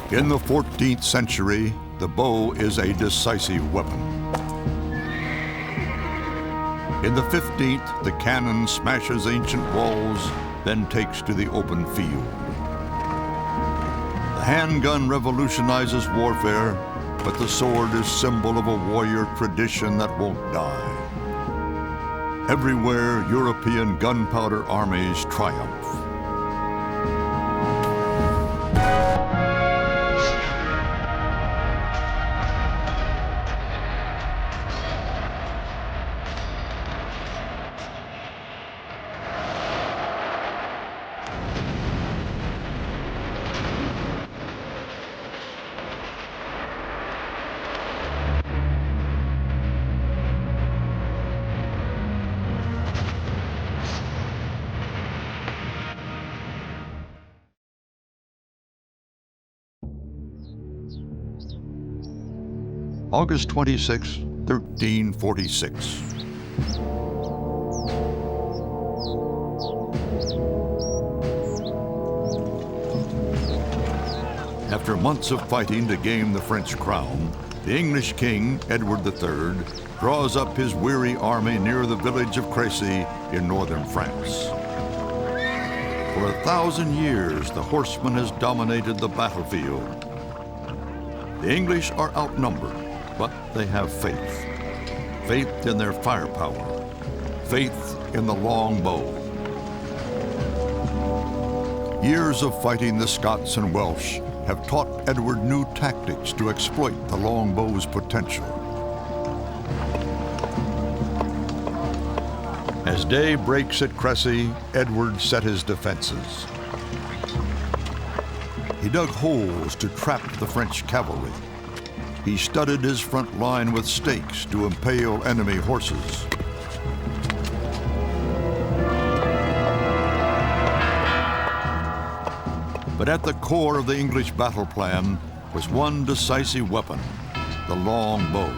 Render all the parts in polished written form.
In the 14th century, the bow is a decisive weapon. In the 15th, the cannon smashes ancient walls, then takes to the open field. The handgun revolutionizes warfare, but the sword is symbol of a warrior tradition that won't die. Everywhere, European gunpowder armies triumph. August 26, 1346. After months of fighting to gain the French crown, the English king, Edward III, draws up his weary army near the village of Crécy in northern France. For 1,000 years, the horseman has dominated the battlefield. The English are outnumbered, but they have faith. Faith in their firepower. Faith in the long bow. Years of fighting the Scots and Welsh have taught Edward new tactics to exploit the longbow's potential. As day breaks at Crécy, Edward set his defenses. He dug holes to trap the French cavalry. He studded his front line with stakes to impale enemy horses. But at the core of the English battle plan was one decisive weapon, the long bow.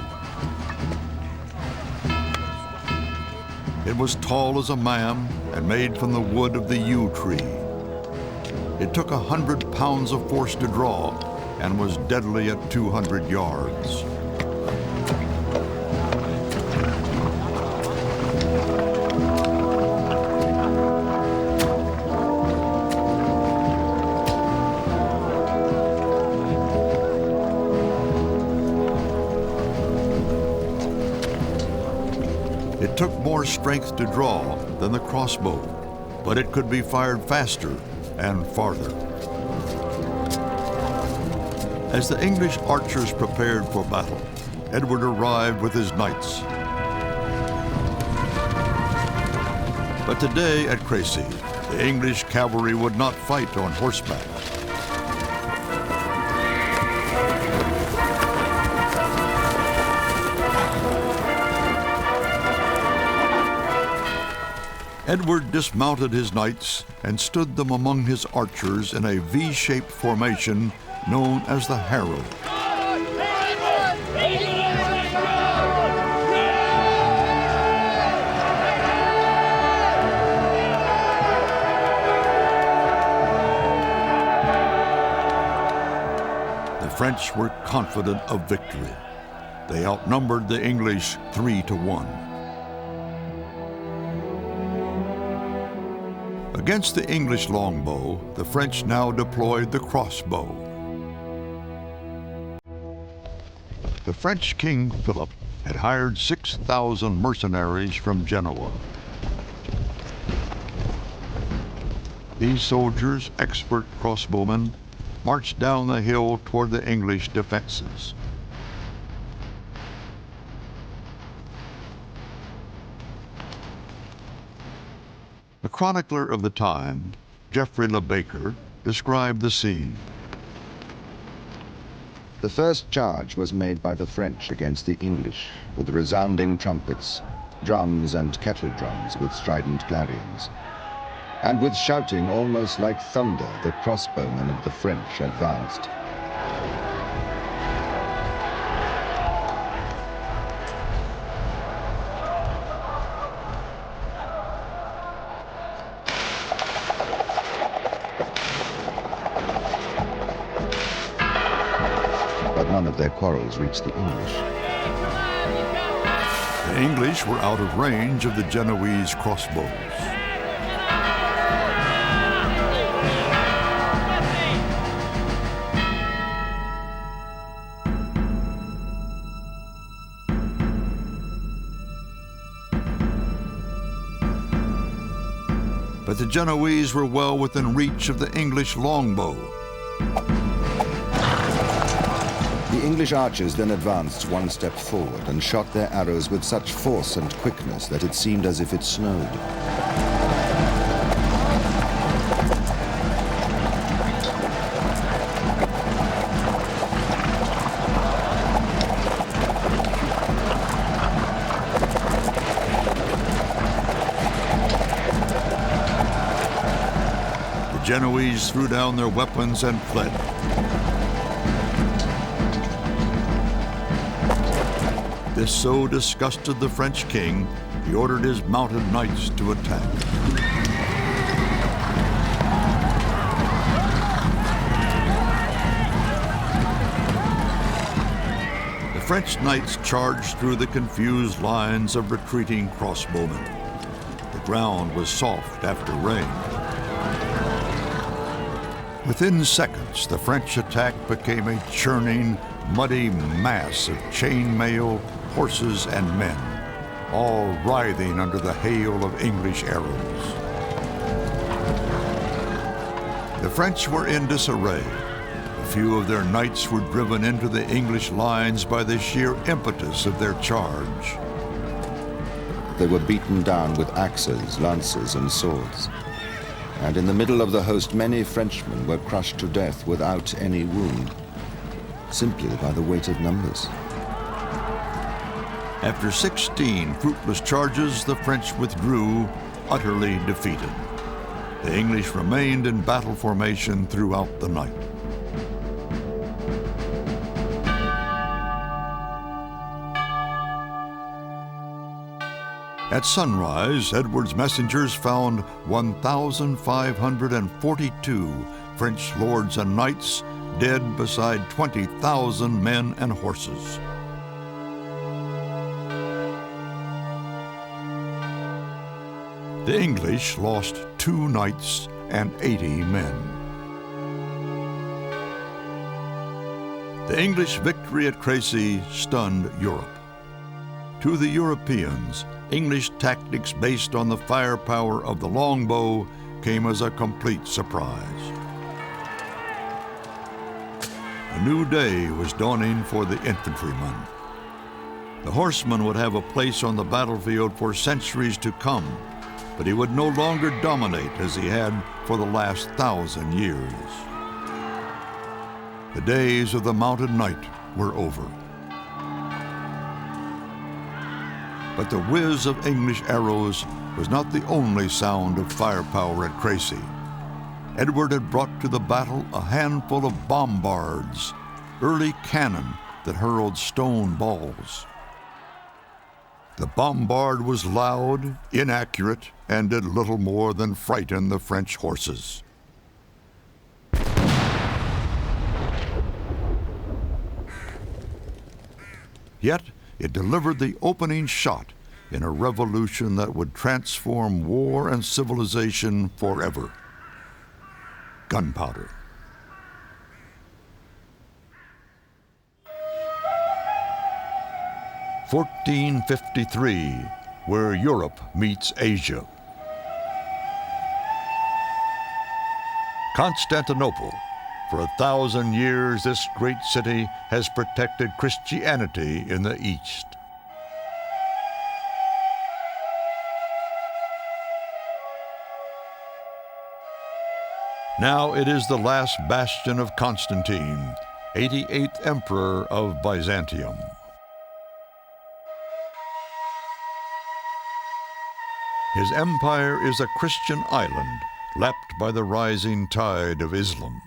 It was tall as a man and made from the wood of the yew tree. It took 100 pounds of force to draw and was deadly at 200 yards. It took more strength to draw than the crossbow, but it could be fired faster and farther. As the English archers prepared for battle, Edward arrived with his knights. But today at Crécy, the English cavalry would not fight on horseback. Edward dismounted his knights and stood them among his archers in a V-shaped formation known as the harrow. The French were confident of victory. They outnumbered the English 3-1. Against the English longbow, the French now deployed the crossbow. The French King Philip had hired 6,000 mercenaries from Genoa. These soldiers, expert crossbowmen, marched down the hill toward the English defenses. The chronicler of the time, Geoffrey Le Baker, described the scene. The first charge was made by the French against the English, with resounding trumpets, drums and kettle drums with strident clarions. And with shouting almost like thunder, the crossbowmen of the French advanced. none of their quarrels reached the English. The English were out of range of the Genoese crossbows. But the Genoese were well within reach of the English longbow. The English archers then advanced one step forward and shot their arrows with such force and quickness that it seemed as if it snowed. The Genoese threw down their weapons and fled. This so disgusted the French king, he ordered his mounted knights to attack. The French knights charged through the confused lines of retreating crossbowmen. The ground was soft after rain. Within seconds, the French attack became a churning, muddy mass of chainmail, horses, and men, all writhing under the hail of English arrows. The French were in disarray. A few of their knights were driven into the English lines by the sheer impetus of their charge. They were beaten down with axes, lances, and swords. And in the middle of the host, many Frenchmen were crushed to death without any wound, simply by the weight of numbers. After 16 fruitless charges, the French withdrew, utterly defeated. The English remained in battle formation throughout the night. At sunrise, Edward's messengers found 1,542 French lords and knights dead beside 20,000 men and horses. The English lost 2 knights and 80 men. The English victory at Crécy stunned Europe. To the Europeans, English tactics based on the firepower of the longbow came as a complete surprise. A new day was dawning for the infantrymen. The horseman would have a place on the battlefield for centuries to come, but he would no longer dominate as he had for the last 1,000 years. The days of the mounted knight were over. But the whiz of English arrows was not the only sound of firepower at Crécy. Edward had brought to the battle a handful of bombards, early cannon that hurled stone balls. The bombard was loud, inaccurate, and did little more than frighten the French horses. Yet it delivered the opening shot in a revolution that would transform war and civilization forever. Gunpowder. (1453), where Europe meets Asia. Constantinople. For 1,000 years, this great city has protected Christianity in the East. Now it is the last bastion of Constantine, 88th Emperor of Byzantium. His empire is a Christian island, lapped by the rising tide of Islam.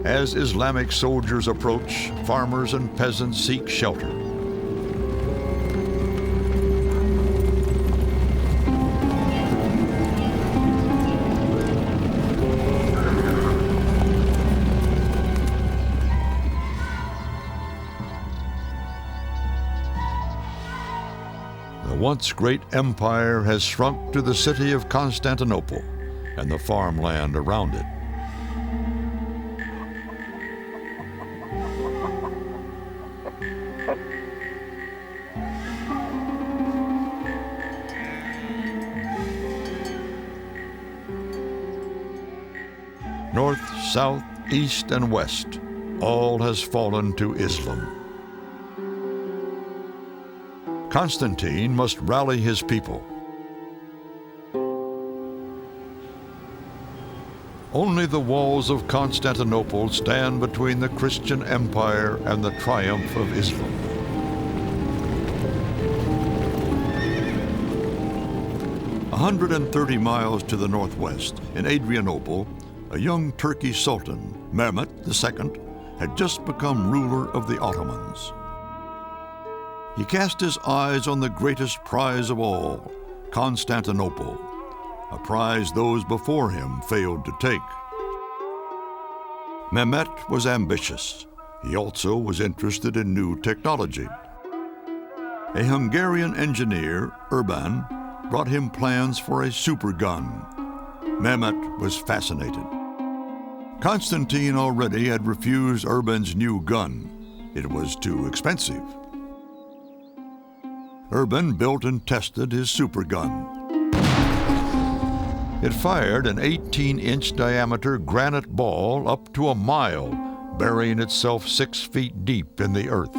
As Islamic soldiers approach, farmers and peasants seek shelter. The once great empire has shrunk to the city of Constantinople and the farmland around it. North, south, east, and west, all has fallen to Islam. Constantine must rally his people. Only the walls of Constantinople stand between the Christian empire and the triumph of Islam. A 130 miles to the northwest, in Adrianople, a young Turkish sultan, Mehmet II, had just become ruler of the Ottomans. He cast his eyes on the greatest prize of all, Constantinople, a prize those before him failed to take. Mehmet was ambitious. He also was interested in new technology. A Hungarian engineer, Urban, brought him plans for a supergun. Mehmet was fascinated. Constantine already had refused Urban's new gun. It was too expensive. Urban built and tested his supergun. It fired an 18-inch diameter granite ball up to a mile, burying itself 6 feet deep in the earth.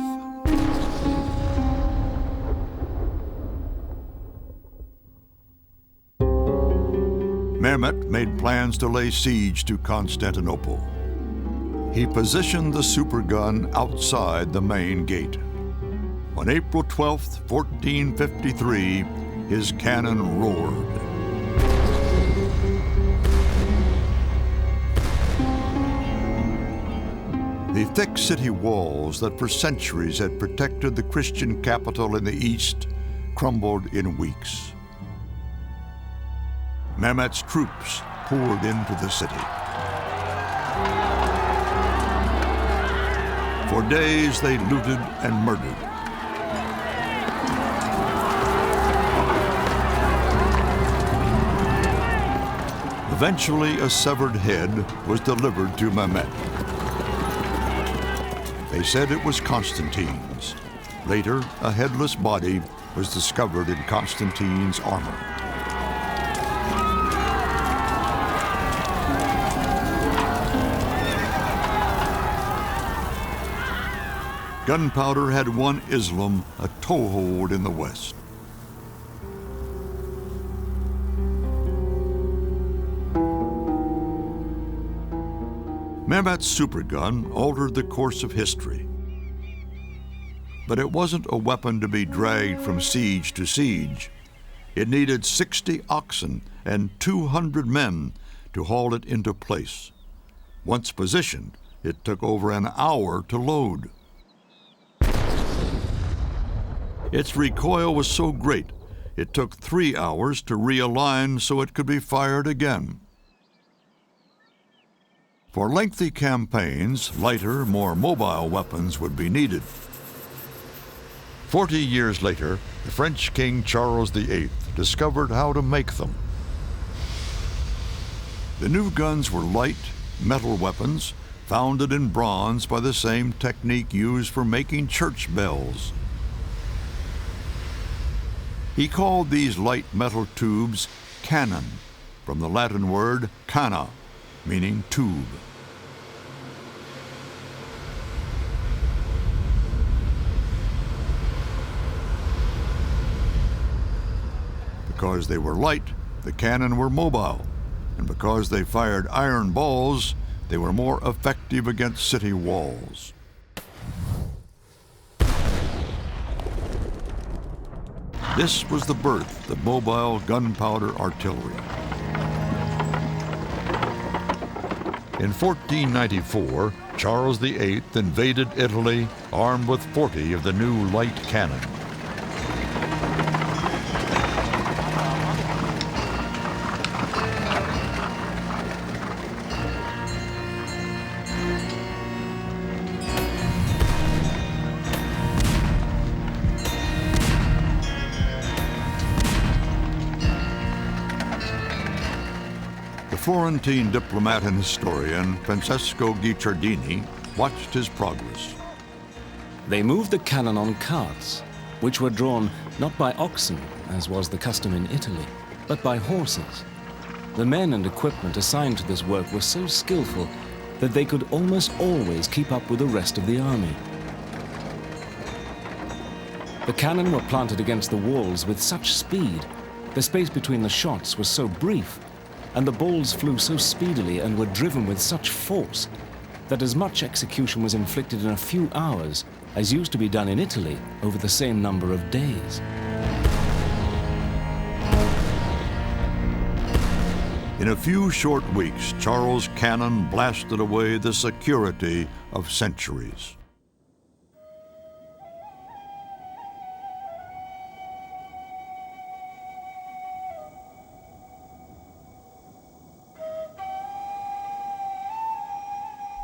Mehmet made plans to lay siege to Constantinople. He positioned the supergun outside the main gate. On April 12, 1453, his cannon roared. The thick city walls that for centuries had protected the Christian capital in the east crumbled in weeks. Mehmet's troops poured into the city. For days they looted and murdered. Eventually, a severed head was delivered to Mehmet. They said it was Constantine's. Later, a headless body was discovered in Constantine's armor. Gunpowder had won Islam a toehold in the West. Mehmet's supergun altered the course of history. But it wasn't a weapon to be dragged from siege to siege. It needed 60 oxen and 200 men to haul it into place. Once positioned, it took over an hour to load. Its recoil was so great, it took 3 hours to realign so it could be fired again. For lengthy campaigns, lighter, more mobile weapons would be needed. 40 years later, the French King Charles VIII discovered how to make them. The new guns were light, metal weapons, founded in bronze by the same technique used for making church bells. He called these light metal tubes cannon, from the Latin word cana, meaning tube. Because they were light, the cannon were mobile, and because they fired iron balls, they were more effective against city walls. This was the birth of mobile gunpowder artillery. In 1494, Charles VIII invaded Italy armed with 40 of the new light cannon. Florentine diplomat and historian Francesco Guicciardini watched his progress. They moved the cannon on carts, which were drawn not by oxen, as was the custom in Italy, but by horses. The men and equipment assigned to this work were so skillful that they could almost always keep up with the rest of the army. The cannon were planted against the walls with such speed, the space between the shots was so brief, and the balls flew so speedily and were driven with such force that as much execution was inflicted in a few hours as used to be done in Italy over the same number of days. In a few short weeks, Charles' cannon blasted away the security of centuries.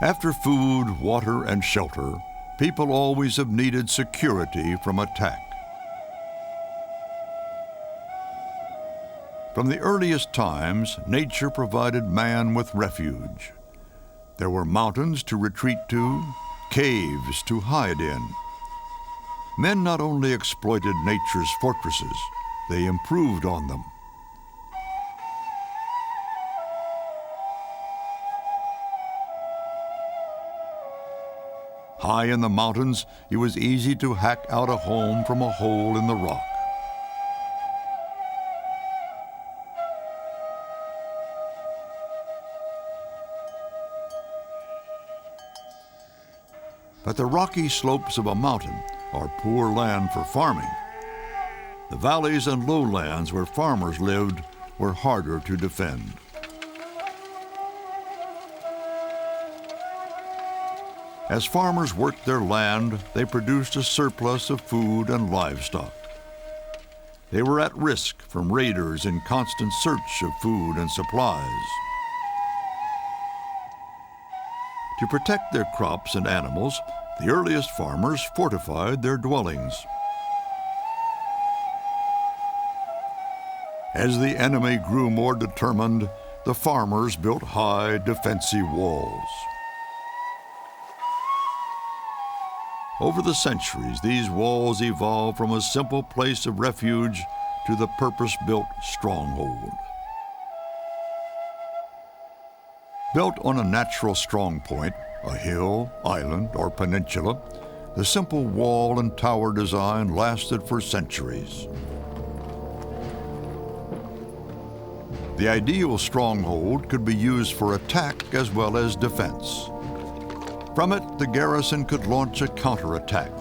After food, water, and shelter, people always have needed security from attack. From the earliest times, nature provided man with refuge. There were mountains to retreat to, caves to hide in. Men not only exploited nature's fortresses, they improved on them. High in the mountains, it was easy to hack out a home from a hole in the rock. But the rocky slopes of a mountain are poor land for farming. The valleys and lowlands where farmers lived were harder to defend. As farmers worked their land, they produced a surplus of food and livestock. They were at risk from raiders in constant search of food and supplies. To protect their crops and animals, the earliest farmers fortified their dwellings. As the enemy grew more determined, the farmers built high defensive walls. Over the centuries, these walls evolved from a simple place of refuge to the purpose-built stronghold. Built on a natural strong point, a hill, island, or peninsula, the simple wall and tower design lasted for centuries. The ideal stronghold could be used for attack as well as defense. From it, the garrison could launch a counterattack.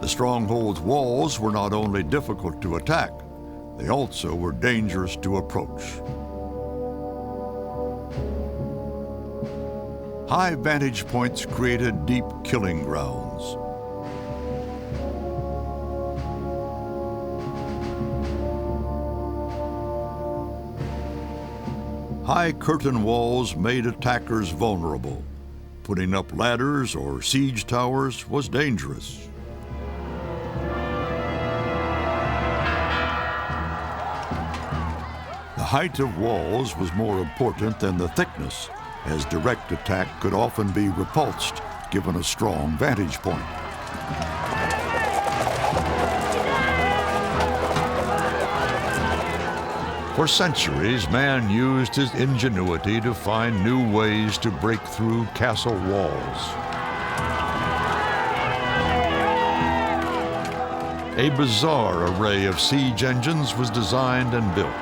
The stronghold's walls were not only difficult to attack, they also were dangerous to approach. High vantage points created deep killing grounds. High curtain walls made attackers vulnerable. Putting up ladders or siege towers was dangerous. The height of walls was more important than the thickness, as direct attack could often be repulsed given a strong vantage point. For centuries, man used his ingenuity to find new ways to break through castle walls. A bizarre array of siege engines was designed and built.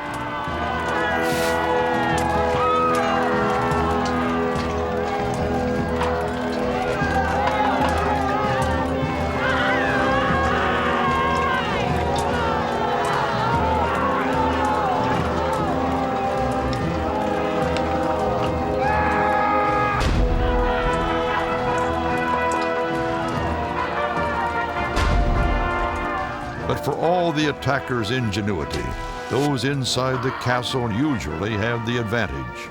But for all the attackers' ingenuity, those inside the castle usually have the advantage.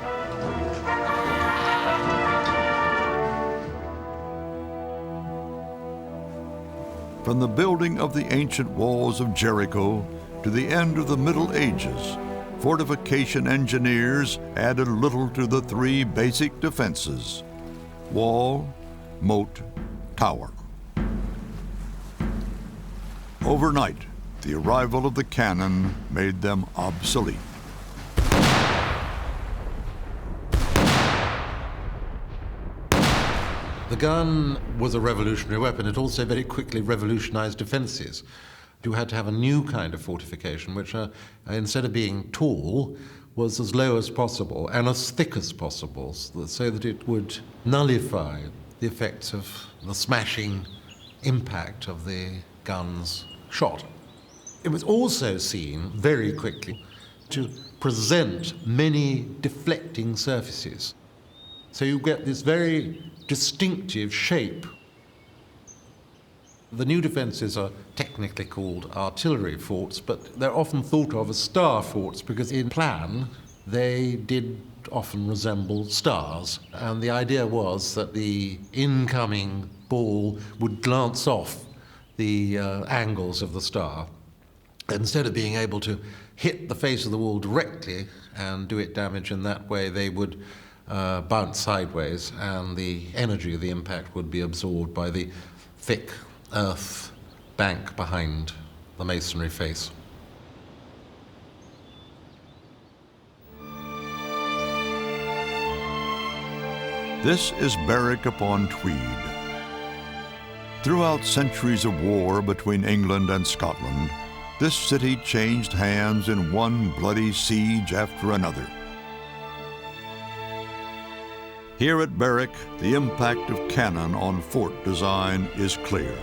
From the building of the ancient walls of Jericho to the end of the Middle Ages, fortification engineers added little to the three basic defenses: wall, moat, tower. Overnight, the arrival of the cannon made them obsolete. The gun was a revolutionary weapon. It also very quickly revolutionized defenses. You had to have a new kind of fortification, which instead of being tall, was as low as possible and as thick as possible, so that it would nullify the effects of the smashing impact of the gun's shot. It was also seen very quickly to present many deflecting surfaces. So you get this very distinctive shape. The new defences are technically called artillery forts, but they're often thought of as star forts because in plan they did often resemble stars. And the idea was that the incoming ball would glance off the angles of the star. Instead of being able to hit the face of the wall directly and do it damage in that way, they would bounce sideways, and the energy of the impact would be absorbed by the thick earth bank behind the masonry face. This is Berwick-upon-Tweed. Throughout centuries of war between England and Scotland, this city changed hands in one bloody siege after another. Here at Berwick, the impact of cannon on fort design is clear.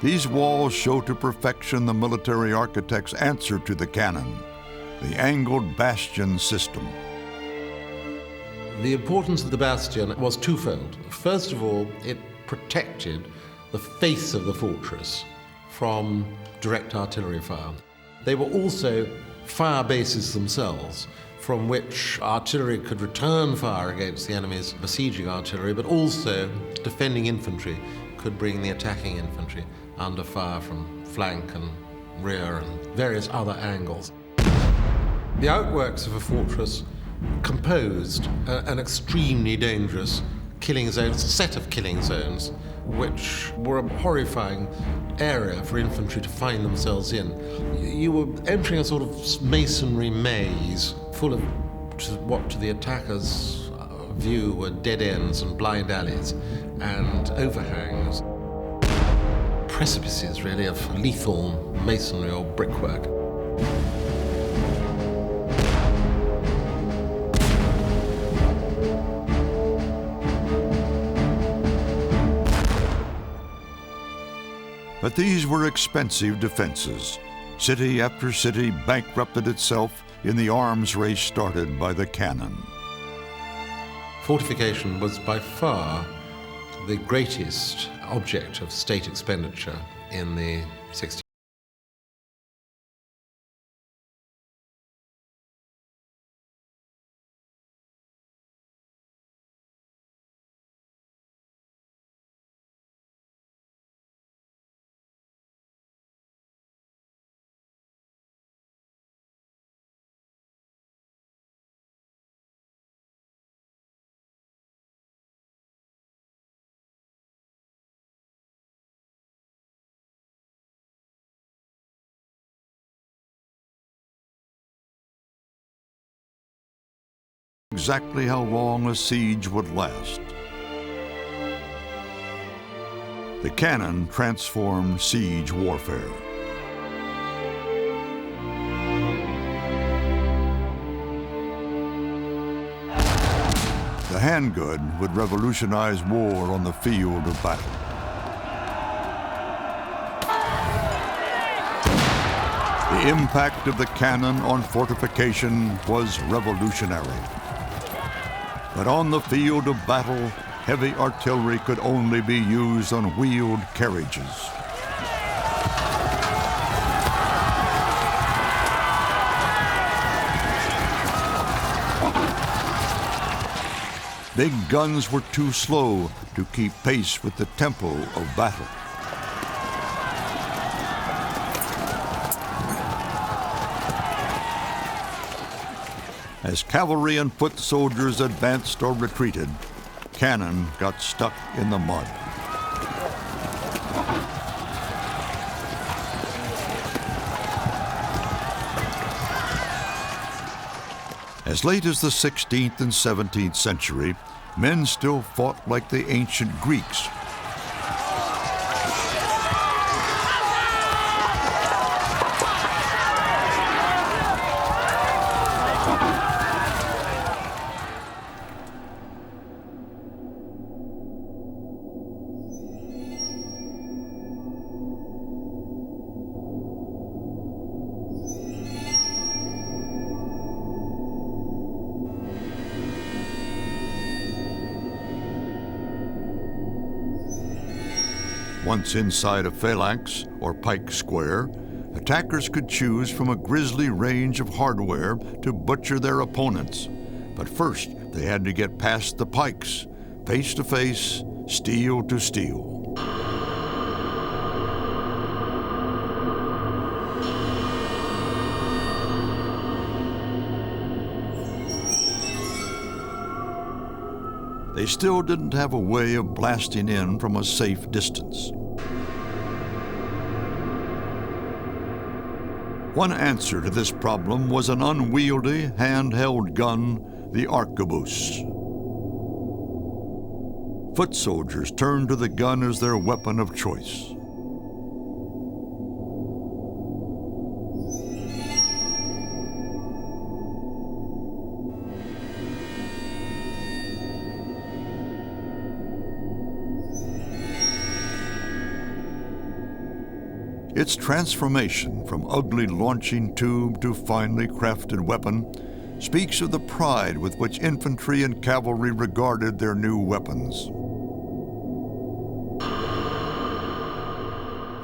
These walls show to perfection the military architect's answer to the cannon, the angled bastion system. The importance of the bastion was twofold. First of all, it protected the face of the fortress from direct artillery fire. They were also fire bases themselves, from which artillery could return fire against the enemy's besieging artillery, but also defending infantry could bring the attacking infantry under fire from flank and rear and various other angles. The outworks of a fortress composed an extremely dangerous killing zones, a set of killing zones, which were a horrifying area for infantry to find themselves in. You were entering a sort of masonry maze full of what to the attacker's view were dead ends and blind alleys and overhangs. Precipices, really, of lethal masonry or brickwork. But these were expensive defenses. City after city bankrupted itself in the arms race started by the cannon. Fortification was by far the greatest object of state expenditure in the 60s. Exactly how long a siege would last. The cannon transformed siege warfare. The handgun would revolutionize war on the field of battle. The impact of the cannon on fortification was revolutionary. But on the field of battle, heavy artillery could only be used on wheeled carriages. Big guns were too slow to keep pace with the tempo of battle. As cavalry and foot soldiers advanced or retreated, cannon got stuck in the mud. As late as the 16th and 17th century, men still fought like the ancient Greeks. Once inside a phalanx, or pike square, attackers could choose from a grisly range of hardware to butcher their opponents. But first, they had to get past the pikes, face to face, steel to steel. They still didn't have a way of blasting in from a safe distance. One answer to this problem was an unwieldy, handheld gun, the arquebus. Foot soldiers turned to the gun as their weapon of choice. Its transformation from ugly launching tube to finely crafted weapon speaks of the pride with which infantry and cavalry regarded their new weapons.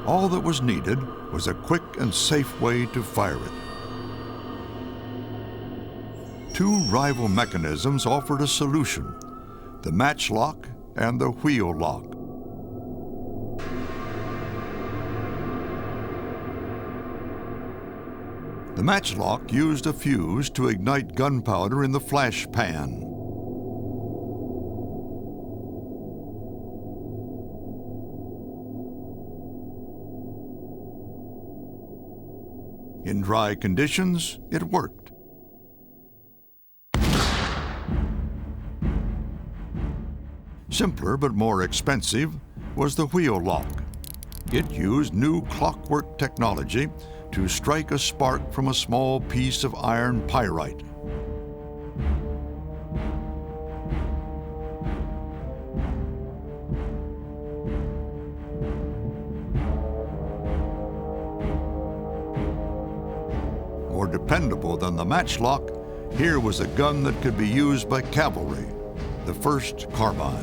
All that was needed was a quick and safe way to fire it. Two rival mechanisms offered a solution, the matchlock and the wheel lock. The matchlock used a fuse to ignite gunpowder in the flash pan. In dry conditions, it worked. Simpler but more expensive was the wheel lock. It used new clockwork technology to strike a spark from a small piece of iron pyrite. More dependable than the matchlock, here was a gun that could be used by cavalry, the first carbine.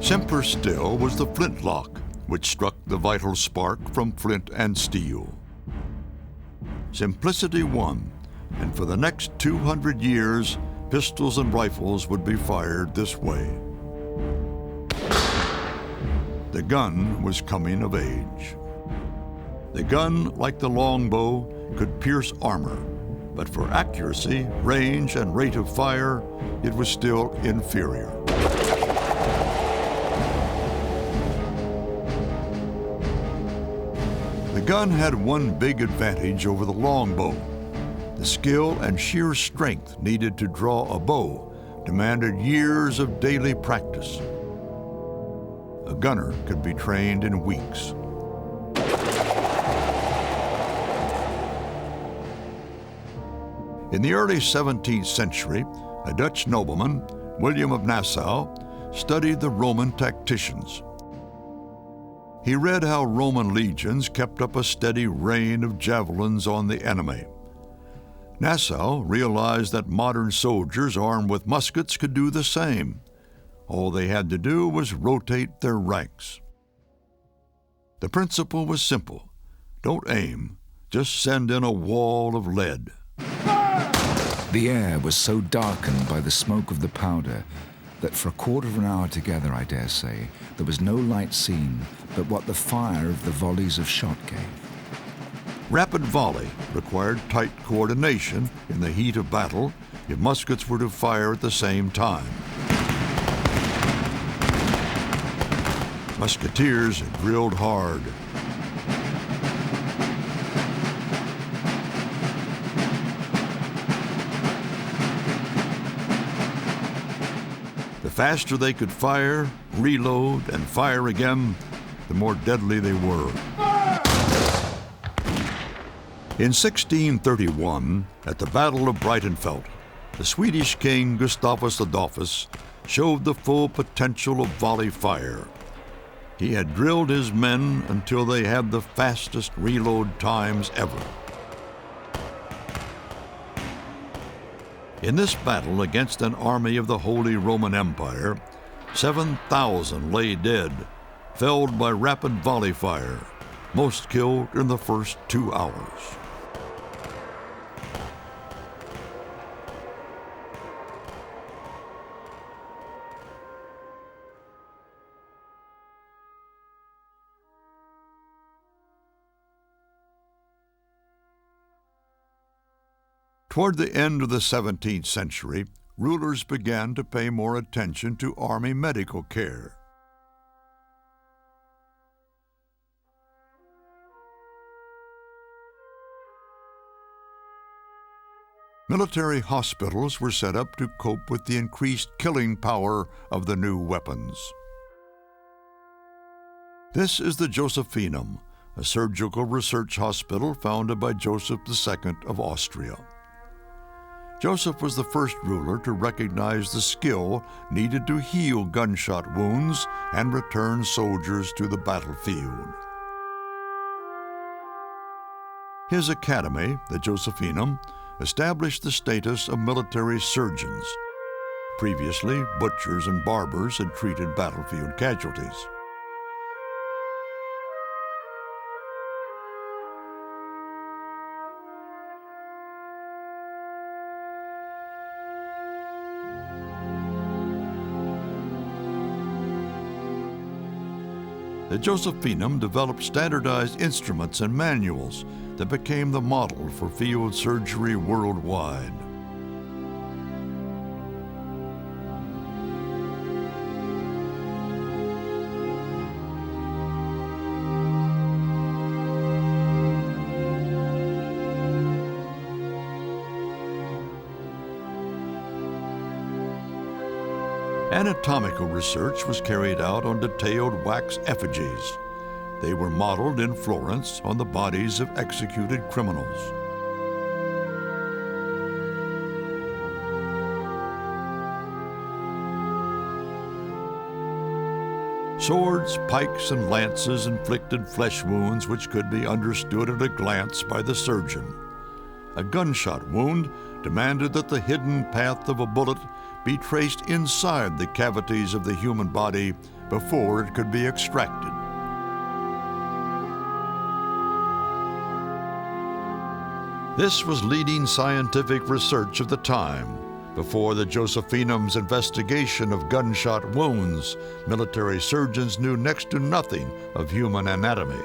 Simpler still was the flintlock, which struck the vital spark from flint and steel. Simplicity won, and for the next 200 years, pistols and rifles would be fired this way. The gun was coming of age. The gun, like the longbow, could pierce armor, but for accuracy, range, and rate of fire, it was still inferior. The gun had one big advantage over the longbow. The skill and sheer strength needed to draw a bow demanded years of daily practice. A gunner could be trained in weeks. In the early 17th century, a Dutch nobleman, William of Nassau, studied the Roman tacticians. He read how Roman legions kept up a steady rain of javelins on the enemy. Nassau realized that modern soldiers armed with muskets could do the same. All they had to do was rotate their ranks. The principle was simple. Don't aim, just send in a wall of lead. The air was so darkened by the smoke of the powder that for a quarter of an hour together, I dare say, there was no light seen but what the fire of the volleys of shot gave. Rapid volley required tight coordination in the heat of battle if muskets were to fire at the same time. Musketeers drilled hard. The faster they could fire, reload, and fire again, the more deadly they were. In 1631, at the Battle of Breitenfeld, the Swedish king Gustavus Adolphus showed the full potential of volley fire. He had drilled his men until they had the fastest reload times ever. In this battle against an army of the Holy Roman Empire, 7,000 lay dead, felled by rapid volley fire, most killed in the first 2 hours. Toward the end of the 17th century, rulers began to pay more attention to Army medical care. Military hospitals were set up to cope with the increased killing power of the new weapons. This is the Josephinum, a surgical research hospital founded by Joseph II of Austria. Joseph was the first ruler to recognize the skill needed to heal gunshot wounds and return soldiers to the battlefield. His academy, the Josephinum, established the status of military surgeons. Previously, butchers and barbers had treated battlefield casualties. The Josephinum developed standardized instruments and manuals that became the model for field surgery worldwide. Anatomical research was carried out on detailed wax effigies. They were modeled in Florence on the bodies of executed criminals. Swords, pikes, and lances inflicted flesh wounds which could be understood at a glance by the surgeon. A gunshot wound demanded that the hidden path of a bullet be traced inside the cavities of the human body before it could be extracted. This was leading scientific research of the time. Before the Josephinum's investigation of gunshot wounds, military surgeons knew next to nothing of human anatomy.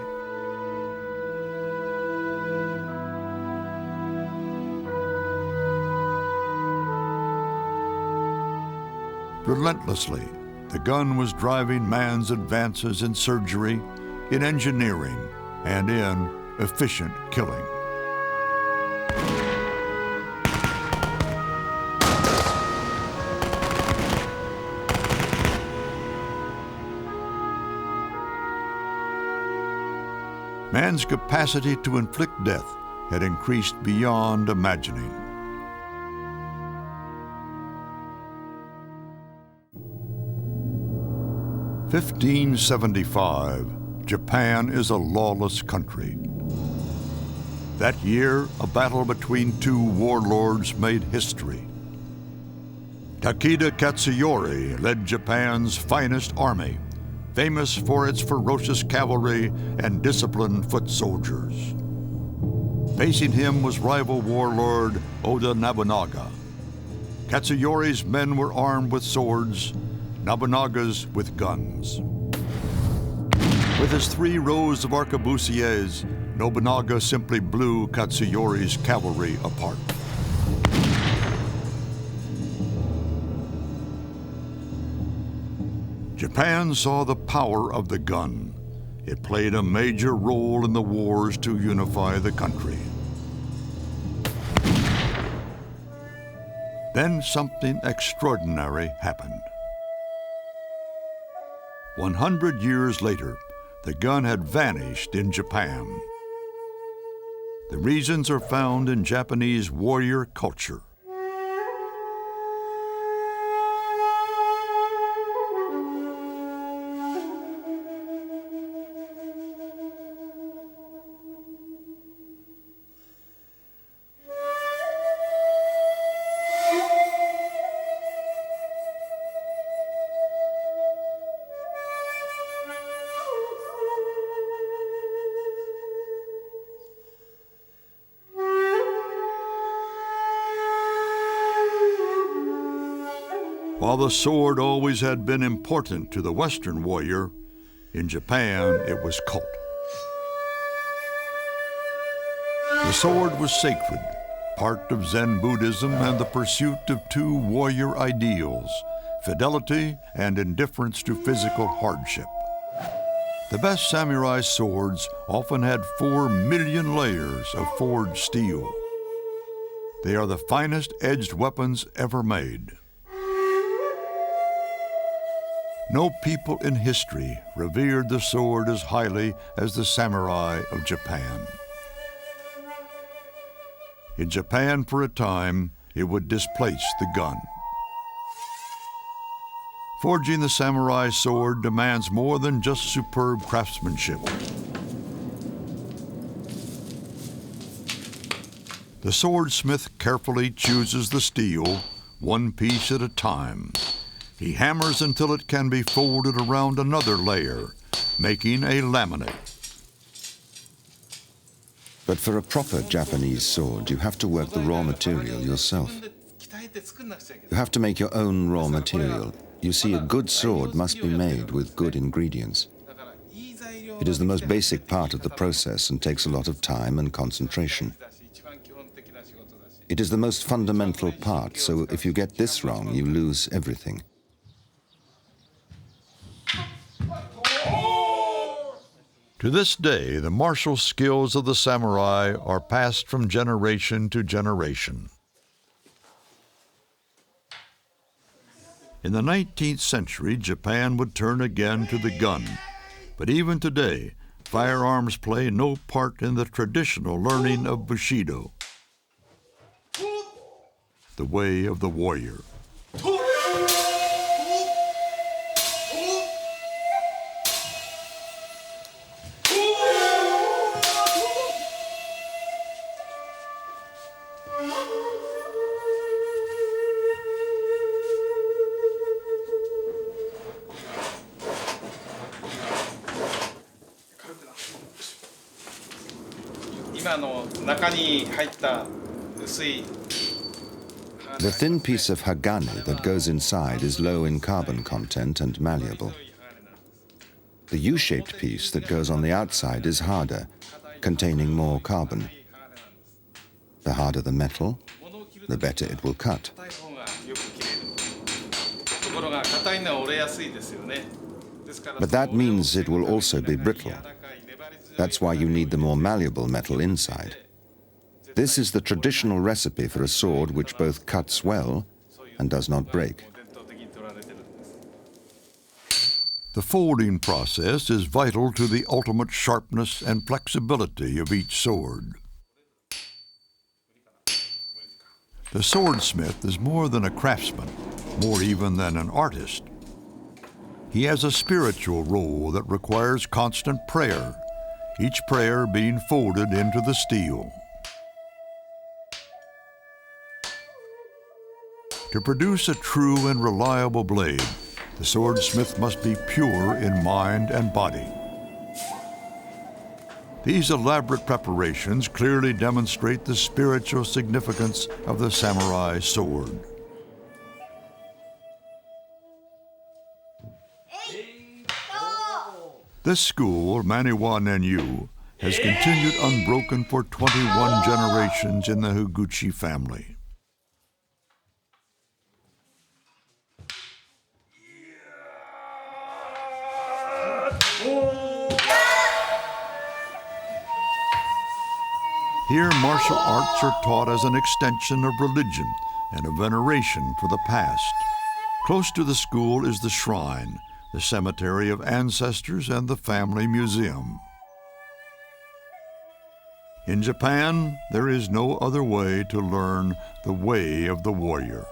Relentlessly, the gun was driving man's advances in surgery, in engineering, and in efficient killing. Man's capacity to inflict death had increased beyond imagining. In 1575, Japan is a lawless country. That year, a battle between two warlords made history. Takeda Katsuyori led Japan's finest army, famous for its ferocious cavalry and disciplined foot soldiers. Facing him was rival warlord Oda Nobunaga. Katsuyori's men were armed with swords, Nobunaga's with guns. With his 3 rows of arquebusiers, Nobunaga simply blew Katsuyori's cavalry apart. Japan saw the power of the gun. It played a major role in the wars to unify the country. Then something extraordinary happened. 100 years later, the gun had vanished in Japan. The reasons are found in Japanese warrior culture. While the sword always had been important to the Western warrior, in Japan it was cult. The sword was sacred, part of Zen Buddhism and the pursuit of two warrior ideals, fidelity and indifference to physical hardship. The best samurai swords often had 4 million layers of forged steel. They are the finest edged weapons ever made. No people in history revered the sword as highly as the samurai of Japan. In Japan, for a time, it would displace the gun. Forging the samurai sword demands more than just superb craftsmanship. The swordsmith carefully chooses the steel, one piece at a time. He hammers until it can be folded around another layer, making a laminate. But for a proper Japanese sword, you have to work the raw material yourself. You have to make your own raw material. You see, a good sword must be made with good ingredients. It is the most basic part of the process and takes a lot of time and concentration. It is the most fundamental part, so if you get this wrong, you lose everything. To this day, the martial skills of the samurai are passed from generation to generation. In the 19th century, Japan would turn again to the gun. But even today, firearms play no part in the traditional learning of Bushido, the way of the warrior. The thin piece of hagane that goes inside is low in carbon content and malleable. The U-shaped piece that goes on the outside is harder, containing more carbon. The harder the metal, the better it will cut. But that means it will also be brittle. That's why you need the more malleable metal inside. This is the traditional recipe for a sword which both cuts well and does not break. The folding process is vital to the ultimate sharpness and flexibility of each sword. The swordsmith is more than a craftsman, more even than an artist. He has a spiritual role that requires constant prayer, each prayer being folded into the steel. To produce a true and reliable blade, the swordsmith must be pure in mind and body. These elaborate preparations clearly demonstrate the spiritual significance of the samurai sword. This school, Maniwa Nenyu, has continued unbroken for 21 generations in the Higuchi family. Here, martial arts are taught as an extension of religion and a veneration for the past. Close to the school is the shrine, the cemetery of ancestors, and the family museum. In Japan, there is no other way to learn the way of the warrior.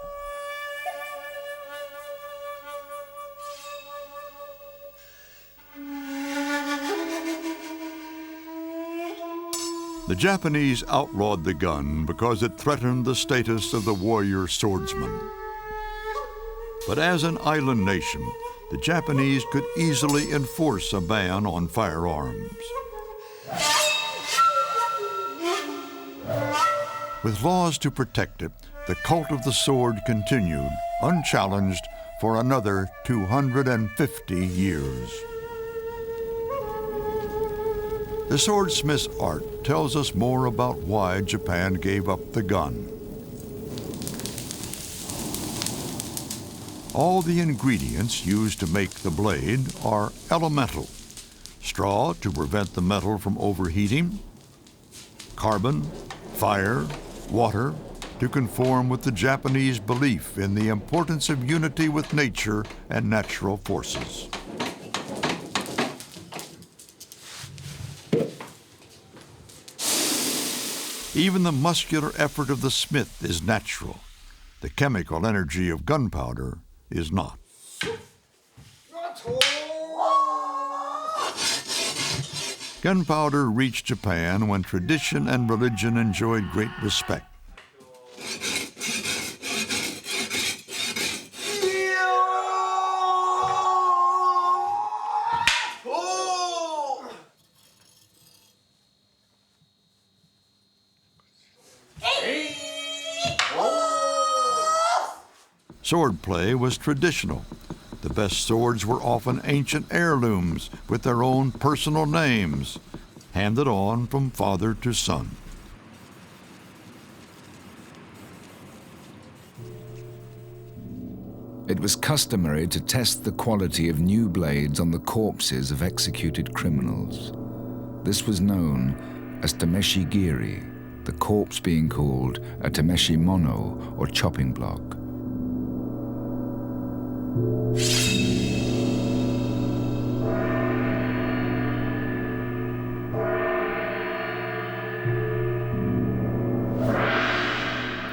The Japanese outlawed the gun because it threatened the status of the warrior swordsman. But as an island nation, the Japanese could easily enforce a ban on firearms. With laws to protect it, the cult of the sword continued, unchallenged, for another 250 years. The swordsmith's art tells us more about why Japan gave up the gun. All the ingredients used to make the blade are elemental. Straw to prevent the metal from overheating, carbon, fire, water to conform with the Japanese belief in the importance of unity with nature and natural forces. Even the muscular effort of the smith is natural. The chemical energy of gunpowder is not. Gunpowder reached Japan when tradition and religion enjoyed great respect. Swordplay was traditional. The best swords were often ancient heirlooms with their own personal names, handed on from father to son. It was customary to test the quality of new blades on the corpses of executed criminals. This was known as tameshi giri, the corpse being called a tameshi mono, or chopping block.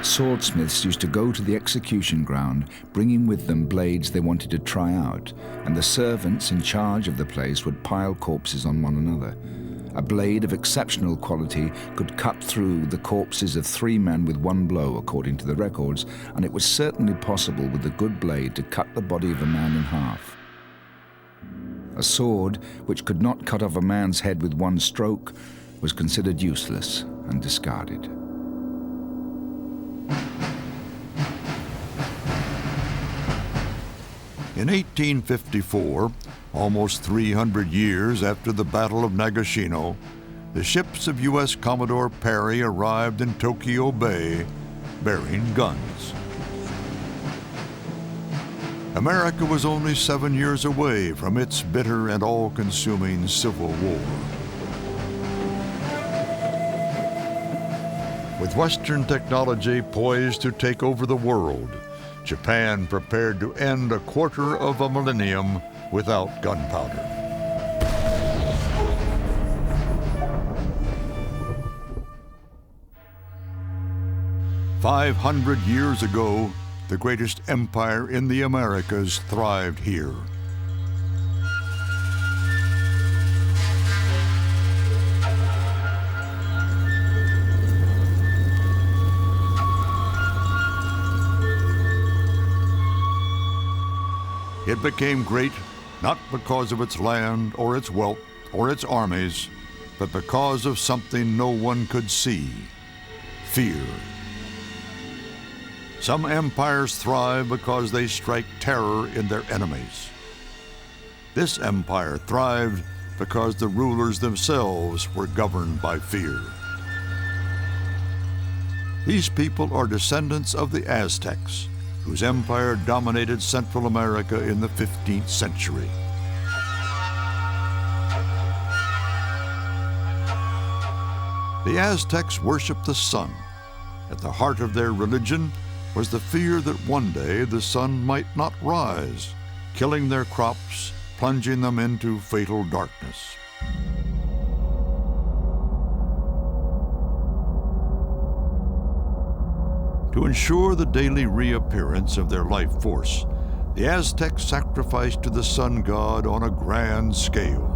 Swordsmiths used to go to the execution ground, bringing with them blades they wanted to try out, and the servants in charge of the place would pile corpses on one another. A blade of exceptional quality could cut through the corpses of 3 men with one blow, according to the records, and it was certainly possible with a good blade to cut the body of a man in half. A sword which could not cut off a man's head with one stroke was considered useless and discarded. In 1854, almost 300 years after the Battle of Nagashino, the ships of U.S. Commodore Perry arrived in Tokyo Bay bearing guns. America was only 7 years away from its bitter and all-consuming Civil War. With Western technology poised to take over the world, Japan prepared to end a quarter of a millennium without gunpowder. "500 years ago, the greatest empire in the Americas thrived here. It became great not because of its land or its wealth or its armies, but because of something no one could see: fear. Some empires thrive because they strike terror in their enemies. This empire thrived because the rulers themselves were governed by fear. These people are descendants of the Aztecs, whose empire dominated Central America in the 15th century. The Aztecs worshiped the sun. At the heart of their religion was the fear that one day the sun might not rise, killing their crops, plunging them into fatal darkness. To ensure the daily reappearance of their life force, the Aztecs sacrificed to the sun god on a grand scale.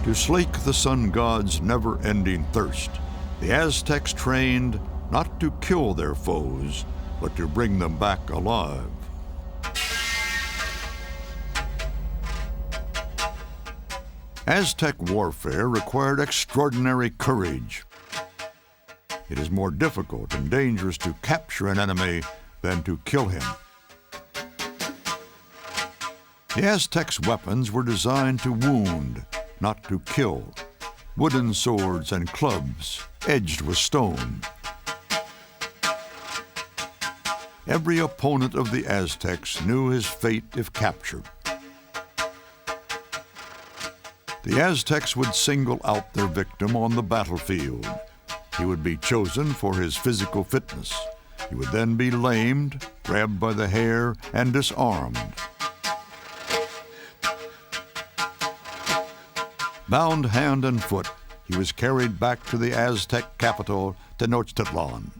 To slake the sun god's never-ending thirst, the Aztecs trained not to kill their foes, but to bring them back alive. Aztec warfare required extraordinary courage. It is more difficult and dangerous to capture an enemy than to kill him. The Aztecs' weapons were designed to wound, not to kill. Wooden swords and clubs, edged with stone. Every opponent of the Aztecs knew his fate if captured. The Aztecs would single out their victim on the battlefield. He would be chosen for his physical fitness. He would then be lamed, grabbed by the hair, and disarmed. Bound hand and foot, he was carried back to the Aztec capital, Tenochtitlan.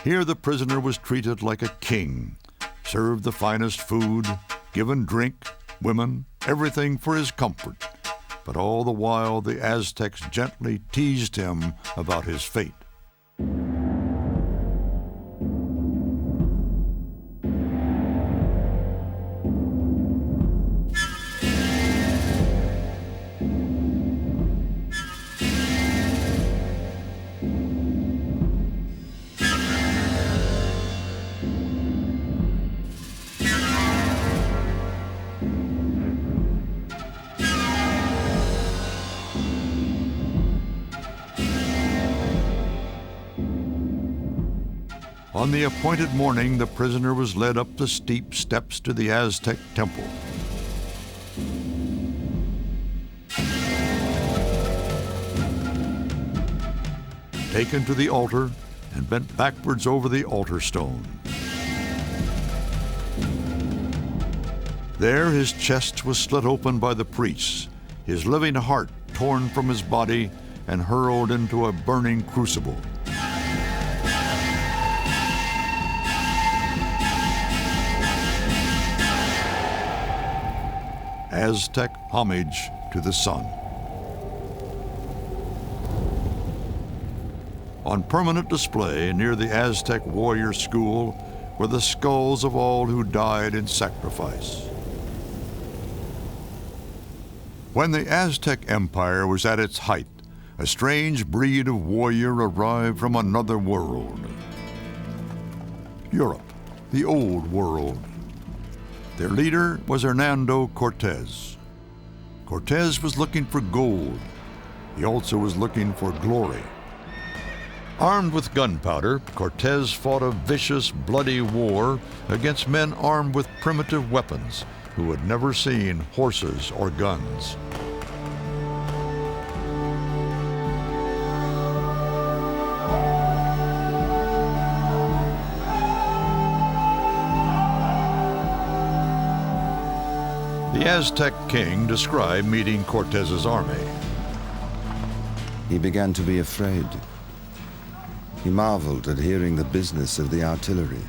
Here the prisoner was treated like a king, served the finest food, given drink, women, everything for his comfort. But all the while the Aztecs gently teased him about his fate. On the appointed morning, the prisoner was led up the steep steps to the Aztec temple. Taken to the altar and bent backwards over the altar stone. There his chest was slit open by the priests, his living heart torn from his body and hurled into a burning crucible. Aztec homage to the sun. On permanent display near the Aztec warrior school were the skulls of all who died in sacrifice. When the Aztec Empire was at its height, a strange breed of warrior arrived from another world. Europe, the old world. Their leader was Hernando Cortés. Cortés was looking for gold. He also was looking for glory. Armed with gunpowder, Cortés fought a vicious, bloody war against men armed with primitive weapons who had never seen horses or guns. The Aztec king described meeting Cortés's army. He began to be afraid. He marveled at hearing the business of the artillery,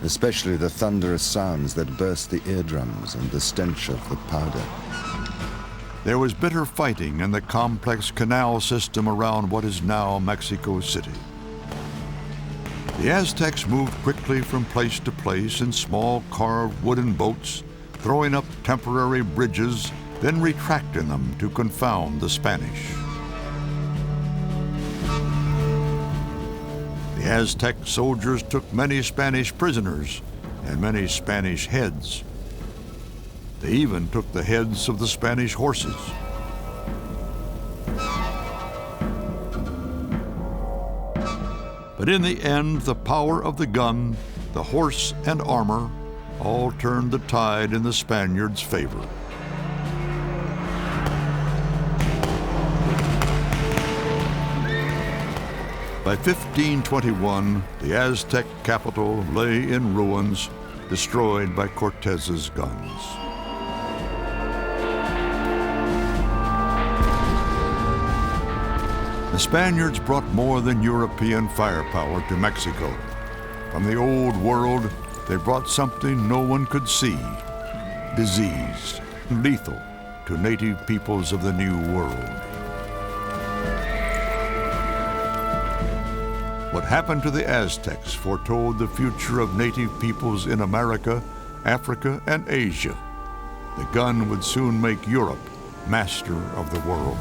especially the thunderous sounds that burst the eardrums and the stench of the powder. There was bitter fighting in the complex canal system around what is now Mexico City. The Aztecs moved quickly from place to place in small carved wooden boats, throwing up temporary bridges, then retracting them to confound the Spanish. The Aztec soldiers took many Spanish prisoners and many Spanish heads. They even took the heads of the Spanish horses. But in the end, the power of the gun, the horse, and armor all turned the tide in the Spaniards' favor. By 1521, the Aztec capital lay in ruins, destroyed by Cortez's guns. The Spaniards brought more than European firepower to Mexico. From the old world, they brought something no one could see: disease, lethal to native peoples of the New World. What happened to the Aztecs foretold the future of native peoples in America, Africa, and Asia. The gun would soon make Europe master of the world.